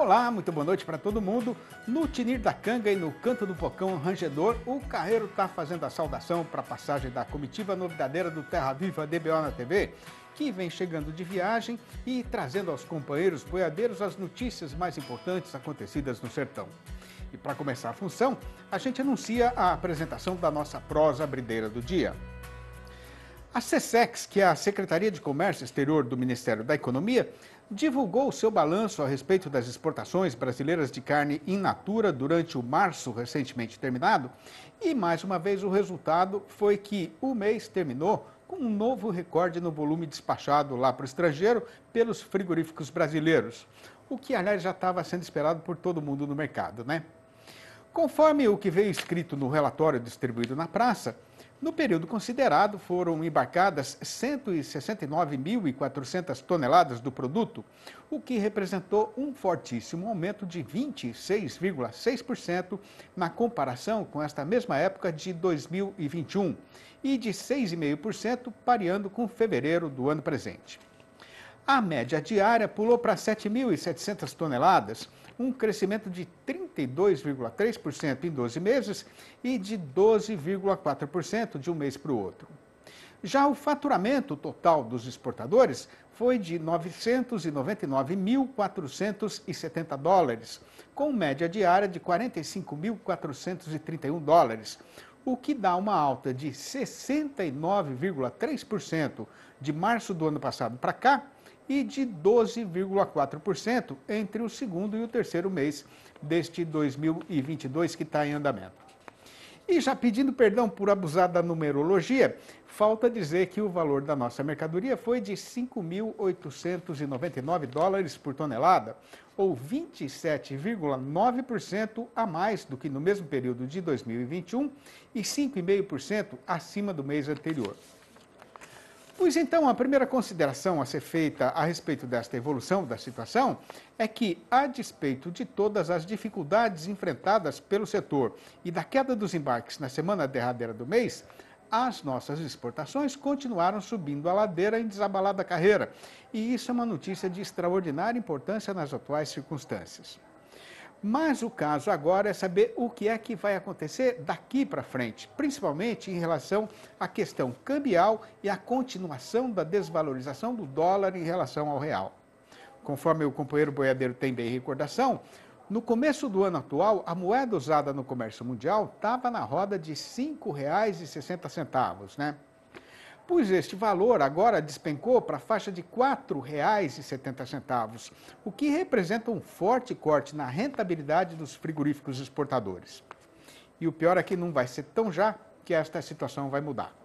Olá, muito boa noite para todo mundo. No Tinir da Canga e no Canto do Pocão Rangedor, o carreiro está fazendo a saudação para a passagem da comitiva novidadeira do Terra Viva DBO na TV, que vem chegando de viagem e trazendo aos companheiros boiadeiros as notícias mais importantes acontecidas no sertão. E para começar a função, a gente anuncia a apresentação da nossa prosa brideira do dia. A SESEX, que é a Secretaria de Comércio Exterior do Ministério da Economia, divulgou o seu balanço a respeito das exportações brasileiras de carne in natura durante o março recentemente terminado. E, mais uma vez, o resultado foi que o mês terminou com um novo recorde no volume despachado lá para o estrangeiro pelos frigoríficos brasileiros, o que, aliás, já estava sendo esperado por todo mundo no mercado, né? Conforme o que veio escrito no relatório distribuído na praça, no período considerado foram embarcadas 169.400 toneladas do produto, o que representou um fortíssimo aumento de 26,6% na comparação com esta mesma época de 2021 e de 6,5% pareando com fevereiro do ano presente. A média diária pulou para 7.700 toneladas, um crescimento de 32,3% em 12 meses e de 12,4% de um mês para o outro. Já o faturamento total dos exportadores foi de 999.470 dólares, com média diária de 45.431 dólares, o que dá uma alta de 69,3% de março do ano passado para cá, e de 12,4% entre o segundo e o terceiro mês deste 2022 que está em andamento. E já pedindo perdão por abusar da numerologia, falta dizer que o valor da nossa mercadoria foi de 5.899 dólares por tonelada, ou 27,9% a mais do que no mesmo período de 2021 e 5,5% acima do mês anterior. Pois então, a primeira consideração a ser feita a respeito desta evolução da situação é que, a despeito de todas as dificuldades enfrentadas pelo setor e da queda dos embarques na semana derradeira do mês, as nossas exportações continuaram subindo a ladeira em desabalada carreira. E isso é uma notícia de extraordinária importância nas atuais circunstâncias. Mas o caso agora é saber o que é que vai acontecer daqui para frente, principalmente em relação à questão cambial e à continuação da desvalorização do dólar em relação ao real. Conforme o companheiro boiadeiro tem bem recordação, no começo do ano atual, a moeda usada no comércio mundial estava na roda de R$ 5,60, né? Pois este valor agora despencou para a faixa de R$ 4,70, o que representa um forte corte na rentabilidade dos frigoríficos exportadores. E o pior é que não vai ser tão já que esta situação vai mudar.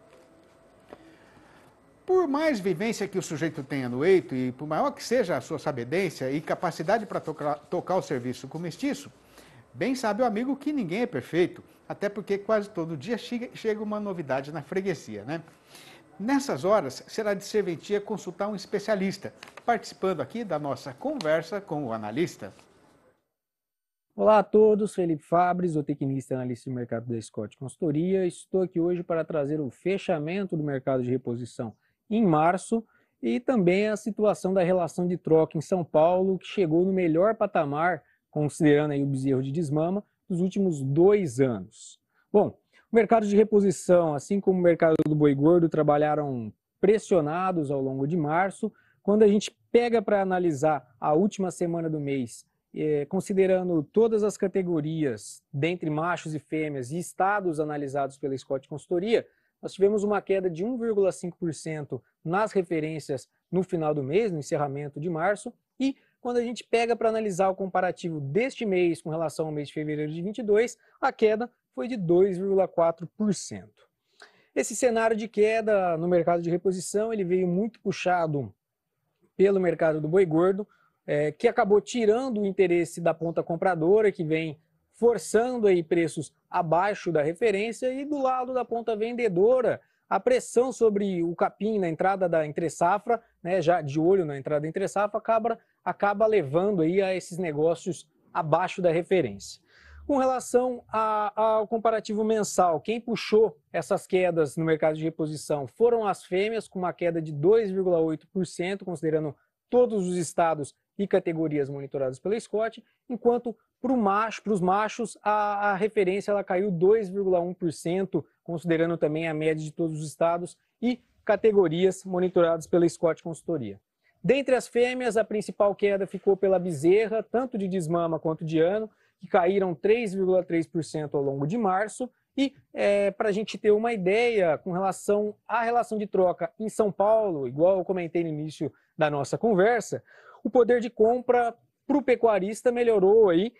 Por mais vivência que o sujeito tenha no eito e por maior que seja a sua sabedência e capacidade para tocar o serviço com mestiço, bem sabe o amigo que ninguém é perfeito, até porque quase todo dia chega uma novidade na freguesia, né? Nessas horas, será de serventia consultar um especialista, participando aqui da nossa conversa com o analista. Olá a todos, Felipe Fabres, zootecnista e analista de mercado da Scott Consultoria. Estou aqui hoje para trazer o fechamento do mercado de reposição em março e também a situação da relação de troca em São Paulo, que chegou no melhor patamar, considerando aí o bezerro de desmama, dos últimos 2 anos. Bom, o mercado de reposição, assim como o mercado do boi gordo, trabalharam pressionados ao longo de março. Quando a gente pega para analisar a última semana do mês, considerando todas as categorias, dentre machos e fêmeas e estados analisados pela Scott Consultoria, nós tivemos uma queda de 1,5% nas referências no final do mês, no encerramento de março, e quando a gente pega para analisar o comparativo deste mês com relação ao mês de fevereiro de 2022, a queda foi de 2,4%. Esse cenário de queda no mercado de reposição ele veio muito puxado pelo mercado do boi gordo, que acabou tirando o interesse da ponta compradora, que vem forçando aí preços abaixo da referência, e do lado da ponta vendedora, a pressão sobre o capim na entrada da entre-safra, né, já de olho na entrada da entre-safra, acaba levando aí a esses negócios abaixo da referência. Com relação ao comparativo mensal, quem puxou essas quedas no mercado de reposição foram as fêmeas, com uma queda de 2,8%, considerando todos os estados e categorias monitoradas pela Scott, enquanto para os machos a referência ela caiu 2,1%, considerando também a média de todos os estados e categorias monitoradas pela Scott Consultoria. Dentre as fêmeas, a principal queda ficou pela bezerra, tanto de desmama quanto de ano, que caíram 3,3% ao longo de março. E para a gente ter uma ideia com relação à relação de troca em São Paulo, igual eu comentei no início da nossa conversa, o poder de compra para o pecuarista melhorou aí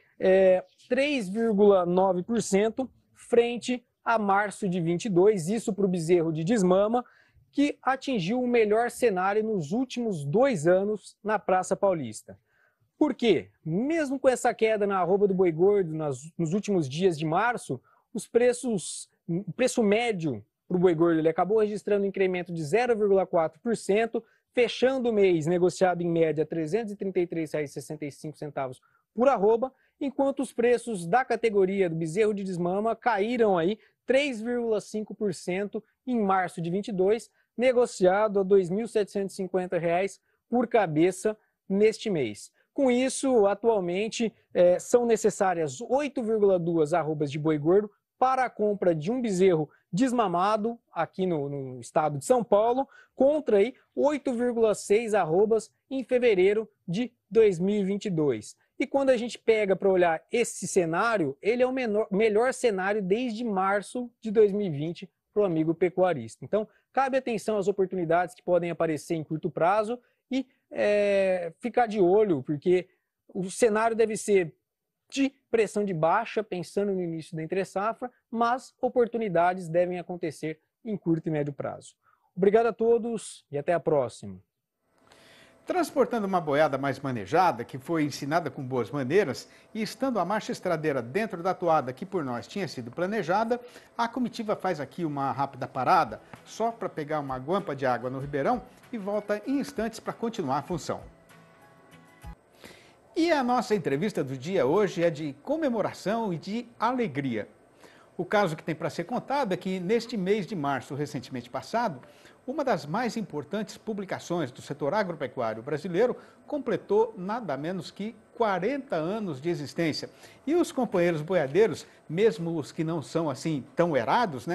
3,9% frente a março de 22, isso para o bezerro de desmama, que atingiu o melhor cenário nos últimos 2 anos na Praça Paulista. Por quê? Mesmo com essa queda na arroba do boi gordo nos últimos dias de março, o preço médio para o boi gordo ele acabou registrando um incremento de 0,4%, fechando o mês negociado em média R$ 333,65 por arroba, enquanto os preços da categoria do bezerro de desmama caíram aí 3,5% em março de 22, negociado a R$ 2.750 por cabeça neste mês. Com isso, atualmente, são necessárias 8,2 arrobas de boi gordo para a compra de um bezerro desmamado aqui no estado de São Paulo, contra 8,6 arrobas em fevereiro de 2022. E quando a gente pega para olhar esse cenário, ele é o melhor cenário desde março de 2020 para o amigo pecuarista. Então, cabe atenção às oportunidades que podem aparecer em curto prazo e ficar de olho, porque o cenário deve ser de pressão de baixa, pensando no início da entre-safra, mas oportunidades devem acontecer em curto e médio prazo. Obrigado a todos e até a próxima. Transportando uma boiada mais manejada, que foi ensinada com boas maneiras, e estando a marcha estradeira dentro da toada que por nós tinha sido planejada, a comitiva faz aqui uma rápida parada, só para pegar uma guampa de água no Ribeirão e volta em instantes para continuar a função. E a nossa entrevista do dia hoje é de comemoração e de alegria. O caso que tem para ser contado é que neste mês de março, recentemente passado, uma das mais importantes publicações do setor agropecuário brasileiro completou nada menos que 40 anos de existência. E os companheiros boiadeiros, mesmo os que não são assim tão erados,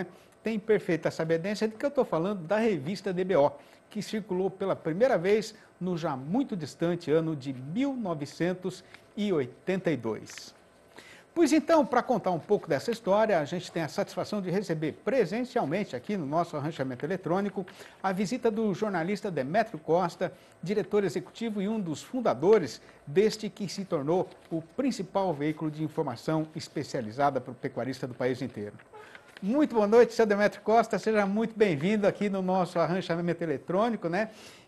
têm perfeita sabedência de que eu estou falando da revista DBO, que circulou pela primeira vez no já muito distante ano de 1982. Pois então, para contar um pouco dessa história, a gente tem a satisfação de receber presencialmente aqui no nosso arranchamento eletrônico a visita do jornalista Demétrio Costa, diretor executivo e um dos fundadores deste que se tornou o principal veículo de informação especializada para o pecuarista do país inteiro. Muito boa noite, seu Demétrio Costa, seja muito bem-vindo aqui no nosso arranchamento eletrônico,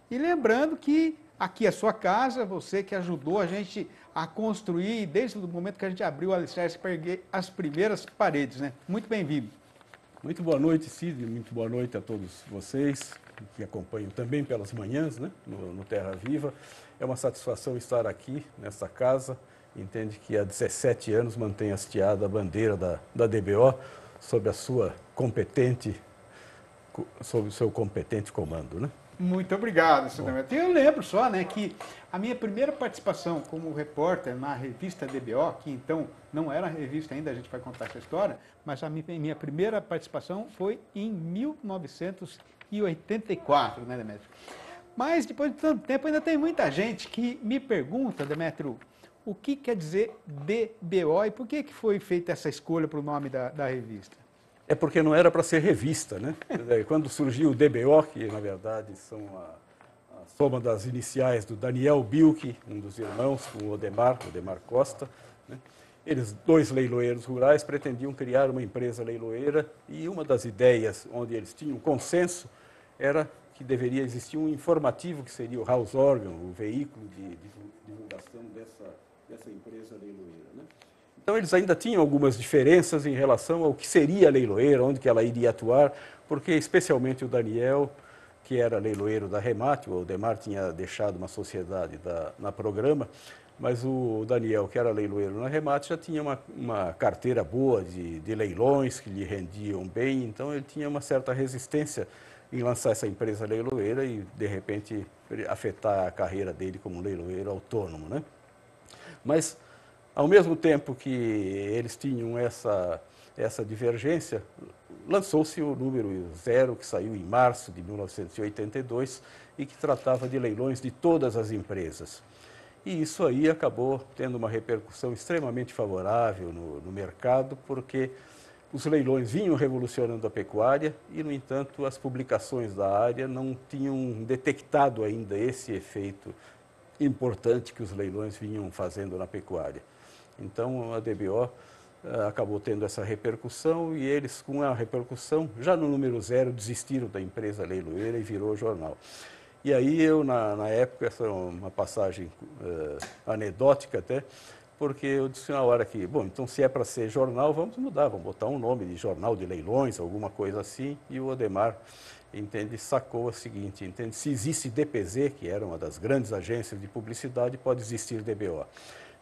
E lembrando que aqui é a sua casa, você que ajudou a gente a construir desde o momento que a gente abriu o alicerce para erguer as primeiras paredes, Muito bem-vindo. Muito boa noite, Cid, muito boa noite a todos vocês que acompanham também pelas manhãs, no Terra Viva. É uma satisfação estar aqui nessa casa, entende que há 17 anos mantém hasteada a bandeira da DBO, sob o seu competente comando, Muito obrigado, senhor Demétrio. Eu lembro só, que a minha primeira participação como repórter na revista DBO, que então não era revista ainda, a gente vai contar essa história, mas a minha primeira participação foi em 1984, Demétrio? Mas depois de tanto tempo ainda tem muita gente que me pergunta, Demétrio, o que quer dizer DBO e por que foi feita essa escolha para o nome da revista? É porque não era para ser revista, Quando surgiu o DBO, que na verdade são a soma das iniciais do Daniel Bilk, um dos irmãos, com o Odemar Costa, Eles, 2 leiloeiros rurais, pretendiam criar uma empresa leiloeira e uma das ideias onde eles tinham consenso era que deveria existir um informativo que seria o house organ, o veículo de divulgação dessa empresa leiloeira, Então, eles ainda tinham algumas diferenças em relação ao que seria a leiloeira, onde que ela iria atuar, porque especialmente o Daniel, que era leiloeiro da Remate, o Odemar tinha deixado uma sociedade na Programa, mas o Daniel, que era leiloeiro na Remate, já tinha uma carteira boa de leilões que lhe rendiam bem, então ele tinha uma certa resistência em lançar essa empresa leiloeira e, de repente, afetar a carreira dele como leiloeiro autônomo, né? Mas, ao mesmo tempo que eles tinham essa divergência, lançou-se o número 0, que saiu em março de 1982 e que tratava de leilões de todas as empresas. E isso aí acabou tendo uma repercussão extremamente favorável no mercado, porque os leilões vinham revolucionando a pecuária e, no entanto, as publicações da área não tinham detectado ainda esse efeito importante que os leilões vinham fazendo na pecuária. Então, a DBO acabou tendo essa repercussão e eles, com a repercussão, já no número 0, desistiram da empresa leiloeira e virou jornal. E aí eu, na época, essa é uma passagem anedótica até, porque eu disse na hora que, bom, então se é para ser jornal, vamos mudar, vamos botar um nome de jornal de leilões, alguma coisa assim, e o Odemar, entende, sacou o seguinte, entende, se existe DPZ, que era uma das grandes agências de publicidade, pode existir DBO.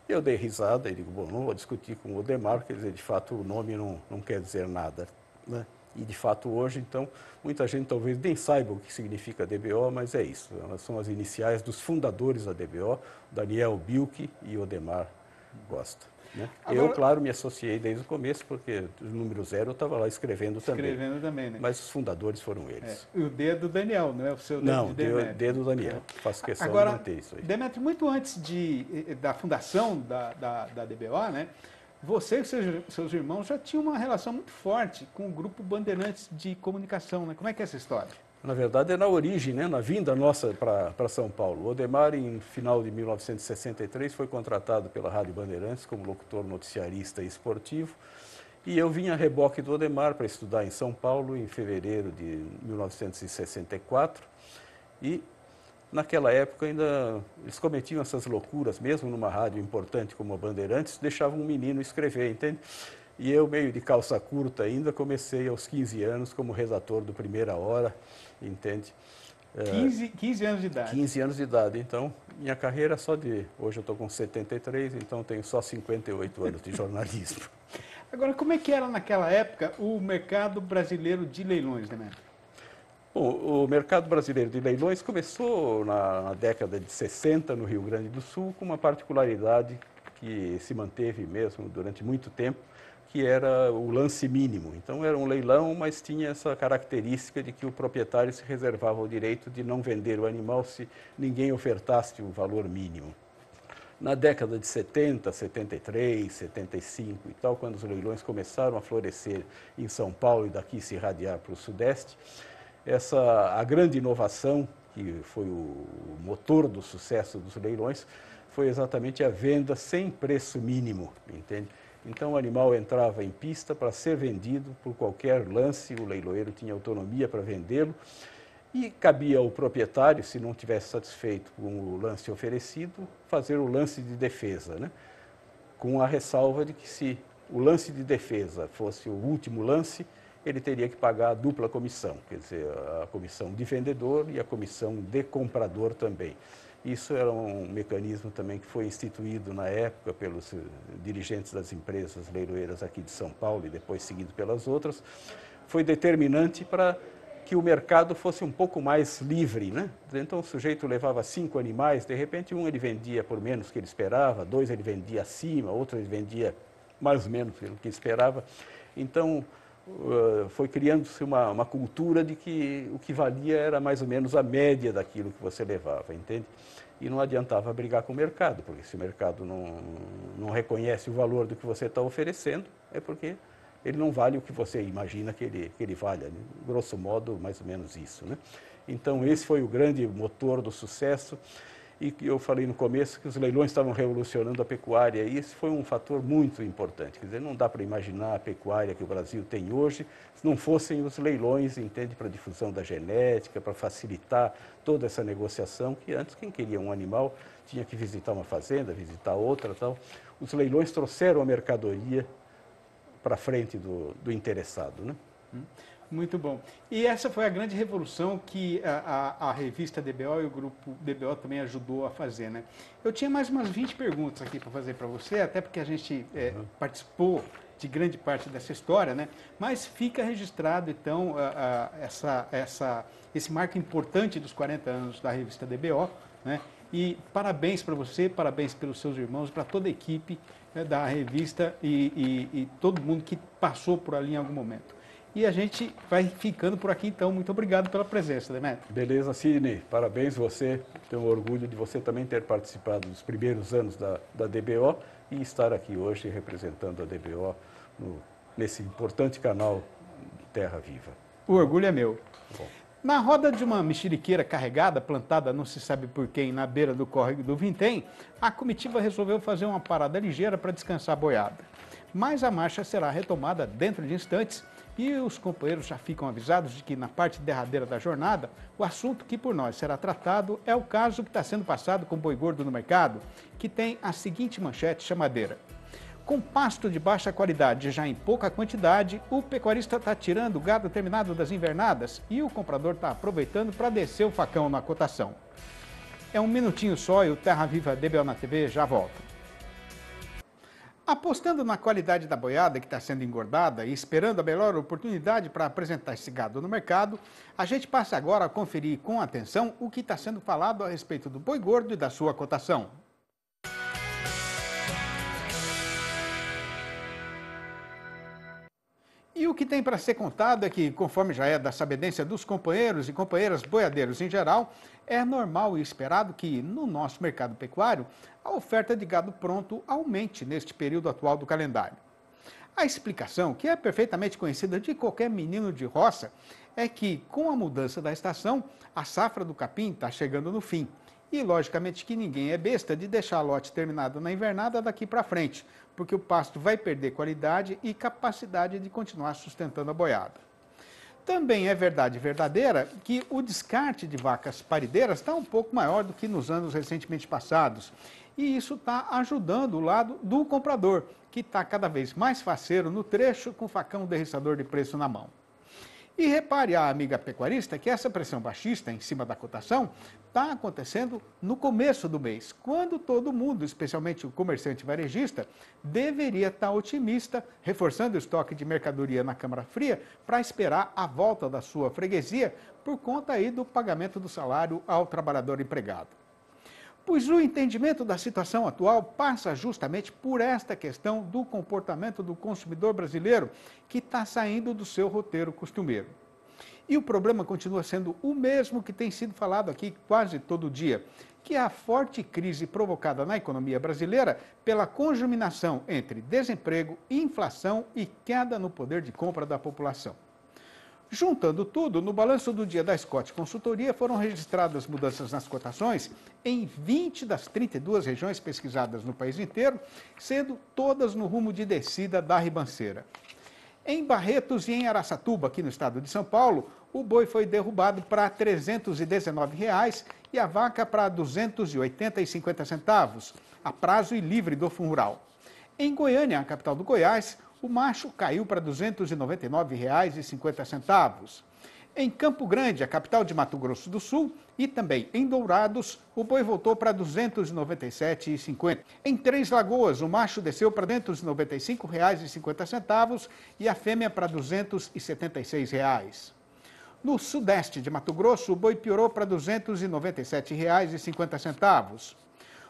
Eu dei risada e digo, bom, não vou discutir com o Odemar, quer dizer, de fato o nome não quer dizer nada, né? E de fato hoje, então, muita gente talvez nem saiba o que significa DBO, mas é isso, elas são as iniciais dos fundadores da DBO, Daniel Bilk e Odemar Costa. Né? Agora, eu, claro, me associei desde o começo, porque o número 0 eu estava lá escrevendo também. Né? Mas os fundadores foram eles. E o D do Daniel, não é o seu D não, de Demetrio? D do Daniel. Faço questão agora, de manter isso aí. Demetrio, muito antes da fundação da DBO, né, você e seus irmãos já tinham uma relação muito forte com o Grupo Bandeirantes de Comunicação, né? Como é que é essa história? Na verdade, é na origem, né, na vinda nossa para São Paulo. O Odemar, em final de 1963, foi contratado pela Rádio Bandeirantes como locutor noticiarista e esportivo. E eu vim a reboque do Odemar para estudar em São Paulo em fevereiro de 1964. E, naquela época, ainda eles cometiam essas loucuras, mesmo numa rádio importante como a Bandeirantes, deixavam um menino escrever, entende? E eu, meio de calça curta ainda, comecei aos 15 anos como redator do Primeira Hora, entende? 15 anos de idade. 15 anos de idade. Então, minha carreira só de... Hoje eu estou com 73, então tenho só 58 anos de jornalismo. Agora, como é que era naquela época o mercado brasileiro de leilões, Demetrio? Bom, o mercado brasileiro de leilões começou na década de 60 no Rio Grande do Sul, com uma particularidade que se manteve mesmo durante muito tempo, que era o lance mínimo. Então era um leilão, mas tinha essa característica de que o proprietário se reservava o direito de não vender o animal se ninguém ofertasse o valor mínimo. Na década de 70, 73, 75 e tal, quando os leilões começaram a florescer em São Paulo e daqui se irradiar para o Sudeste, a grande inovação, que foi o motor do sucesso dos leilões, foi exatamente a venda sem preço mínimo, entende? Então o animal entrava em pista para ser vendido por qualquer lance, o leiloeiro tinha autonomia para vendê-lo e cabia ao proprietário, se não tivesse satisfeito com o lance oferecido, fazer o lance de defesa, né? Com a ressalva de que se o lance de defesa fosse o último lance, ele teria que pagar a dupla comissão, quer dizer, a comissão de vendedor e a comissão de comprador também. Isso era um mecanismo também que foi instituído na época pelos dirigentes das empresas leiloeiras aqui de São Paulo e depois seguido pelas outras. Foi determinante para que o mercado fosse um pouco mais livre, né? Então o sujeito levava 5 animais, de repente um ele vendia por menos que ele esperava, 2 ele vendia acima, outro ele vendia mais ou menos pelo que esperava. Então foi criando-se uma cultura de que o que valia era mais ou menos a média daquilo que você levava, entende? E não adiantava brigar com o mercado, porque se o mercado não reconhece o valor do que você está oferecendo, é porque ele não vale o que você imagina que ele valha, né? Grosso modo, mais ou menos isso, né? Então, esse foi o grande motor do sucesso. E eu falei no começo que os leilões estavam revolucionando a pecuária, e esse foi um fator muito importante. Quer dizer, não dá para imaginar a pecuária que o Brasil tem hoje se não fossem os leilões, entende, para a difusão da genética, para facilitar toda essa negociação, que antes quem queria um animal tinha que visitar uma fazenda, visitar outra, tal. Os leilões trouxeram a mercadoria para frente do interessado, né? Muito bom. E essa foi a grande revolução que a revista DBO e o grupo DBO também ajudou a fazer, né? Eu tinha mais umas 20 perguntas aqui para fazer para você, até porque a gente participou de grande parte dessa história, né? Mas fica registrado, então, esse marco importante dos 40 anos da revista DBO, né? E parabéns para você, parabéns pelos seus irmãos, para toda a equipe, né, da revista e todo mundo que passou por ali em algum momento. E a gente vai ficando por aqui, então. Muito obrigado pela presença, Demetrio. Beleza, Sidney. Parabéns você. Tenho orgulho de você também ter participado dos primeiros anos da DBO e estar aqui hoje representando a DBO nesse importante canal Terra Viva. O orgulho é meu. Bom. Na roda de uma mexeriqueira carregada, plantada não se sabe por quem, na beira do córrego do Vintém, a comitiva resolveu fazer uma parada ligeira para descansar a boiada. Mas a marcha será retomada dentro de instantes e os companheiros já ficam avisados de que na parte derradeira da jornada, o assunto que por nós será tratado é o caso que está sendo passado com boi gordo no mercado, que tem a seguinte manchete chamadeira. Com pasto de baixa qualidade já em pouca quantidade, o pecuarista está tirando o gado terminado das invernadas e o comprador está aproveitando para descer o facão na cotação. É um minutinho só e o Terra Viva DBO na TV já volta. Apostando na qualidade da boiada que está sendo engordada e esperando a melhor oportunidade para apresentar esse gado no mercado, a gente passa agora a conferir com atenção o que está sendo falado a respeito do boi gordo e da sua cotação. E o que tem para ser contado é que, conforme já é da sabedência dos companheiros e companheiras boiadeiros em geral, é normal e esperado que, no nosso mercado pecuário, a oferta de gado pronto aumente neste período atual do calendário. A explicação, que é perfeitamente conhecida de qualquer menino de roça, é que, com a mudança da estação, a safra do capim está chegando no fim. E, logicamente, que ninguém é besta de deixar lote terminado na invernada daqui para frente, porque o pasto vai perder qualidade e capacidade de continuar sustentando a boiada. Também é verdade verdadeira que o descarte de vacas parideiras está um pouco maior do que nos anos recentemente passados. E isso está ajudando o lado do comprador, que está cada vez mais faceiro no trecho com o facão derriçador de preço na mão. E repare, a amiga pecuarista, que essa pressão baixista em cima da cotação está acontecendo no começo do mês, quando todo mundo, especialmente o comerciante varejista, deveria estar otimista, reforçando o estoque de mercadoria na Câmara Fria para esperar a volta da sua freguesia por conta aí do pagamento do salário ao trabalhador empregado. Pois o entendimento da situação atual passa justamente por esta questão do comportamento do consumidor brasileiro que está saindo do seu roteiro costumeiro. E o problema continua sendo o mesmo que tem sido falado aqui quase todo dia, que é a forte crise provocada na economia brasileira pela conjuminação entre desemprego, inflação e queda no poder de compra da população. Juntando tudo, no balanço do dia da Scott Consultoria foram registradas mudanças nas cotações em 20 das 32 regiões pesquisadas no país inteiro, sendo todas no rumo de descida da ribanceira. Em Barretos e em Araçatuba, aqui no estado de São Paulo, o boi foi derrubado para R$ 319 e a vaca para R$ 280,50, a prazo e livre do fundo rural. Em Goiânia, a capital do Goiás, o macho caiu para R$ 299,50. Em Campo Grande, a capital de Mato Grosso do Sul, e também em Dourados, o boi voltou para R$ 297,50. Em Três Lagoas, o macho desceu para R$ 295,50 e a fêmea para R$ 276. No sudeste de Mato Grosso, o boi piorou para R$ 297,50.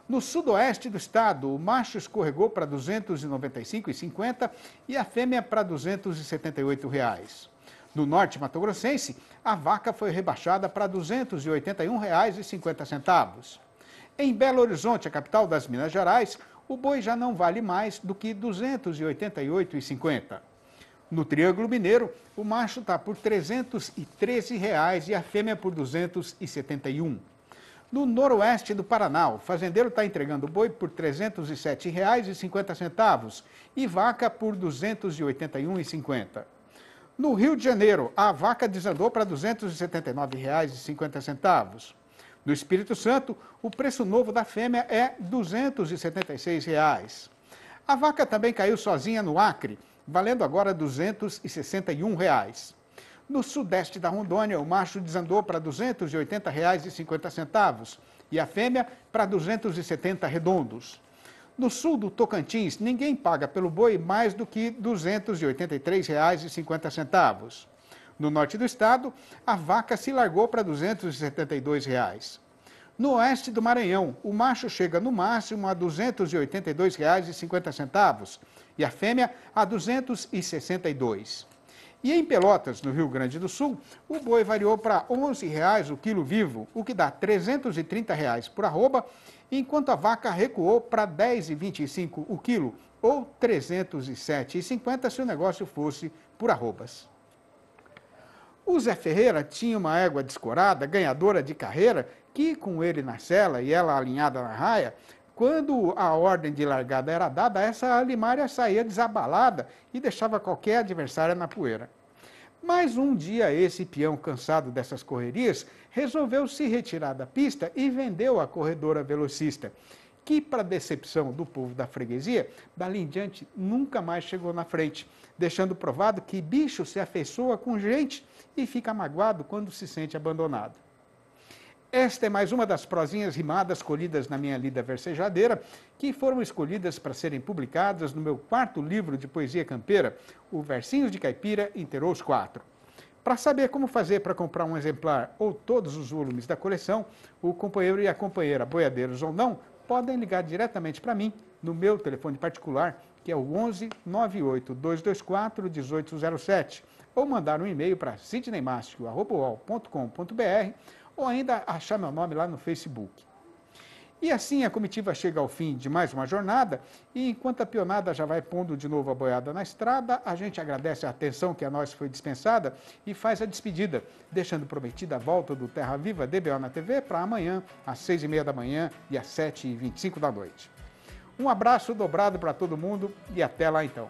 No sudoeste do estado, o macho escorregou para R$ 295,50 e a fêmea para R$ 278. No norte mato-grossense, a vaca foi rebaixada para R$ 281,50. Em Belo Horizonte, a capital das Minas Gerais, o boi já não vale mais do que R$ 288,50. No Triângulo Mineiro, o macho está por R$ 313 e a fêmea por R$ 271. No noroeste do Paraná, o fazendeiro está entregando boi por R$ 307,50 e vaca por R$ 281,50. No Rio de Janeiro, a vaca desandou para R$ 279,50. No Espírito Santo, o preço novo da fêmea é R$ 276. A vaca também caiu sozinha no Acre, valendo agora R$ 261. No sudeste da Rondônia, o macho desandou para R$ 280,50 e a fêmea para R$ 270 redondos. No sul do Tocantins, ninguém paga pelo boi mais do que R$ 283,50. No norte do estado, a vaca se largou para R$ 272. No oeste do Maranhão, o macho chega no máximo a R$ 282,50 e a fêmea a R$ 262. E em Pelotas, no Rio Grande do Sul, o boi variou para R$ 11,00 o quilo vivo, o que dá R$ 330 por arroba, enquanto a vaca recuou para R$ 10,25 o quilo, ou R$ 307,50 se o negócio fosse por arrobas. O Zé Ferreira tinha uma égua descorada, ganhadora de carreira, que com ele na sela e ela alinhada na raia, quando a ordem de largada era dada, essa alimária saía desabalada e deixava qualquer adversária na poeira. Mas um dia esse peão, cansado dessas correrias, resolveu se retirar da pista e vendeu a corredora velocista, que, para decepção do povo da freguesia, dali em diante nunca mais chegou na frente, deixando provado que bicho se afeiçoa com gente e fica magoado quando se sente abandonado. Esta é mais uma das prosinhas rimadas colhidas na minha lida versejadeira, que foram escolhidas para serem publicadas no meu quarto livro de poesia campeira, o Versinhos de Caipira, inteirou os 4. Para saber como fazer para comprar um exemplar ou todos os volumes da coleção, o companheiro e a companheira, boiadeiros ou não, podem ligar diretamente para mim no meu telefone particular, que é o 11 98 224 1807, ou mandar um e-mail para sidneymascio@uol.com.br, ou ainda achar meu nome lá no Facebook. E assim a comitiva chega ao fim de mais uma jornada, e enquanto a peonada já vai pondo de novo a boiada na estrada, a gente agradece a atenção que a nós foi dispensada e faz a despedida, deixando prometida a volta do Terra Viva DBO na TV para amanhã, às 6h30 da manhã e às 7h25 da noite. Um abraço dobrado para todo mundo e até lá então.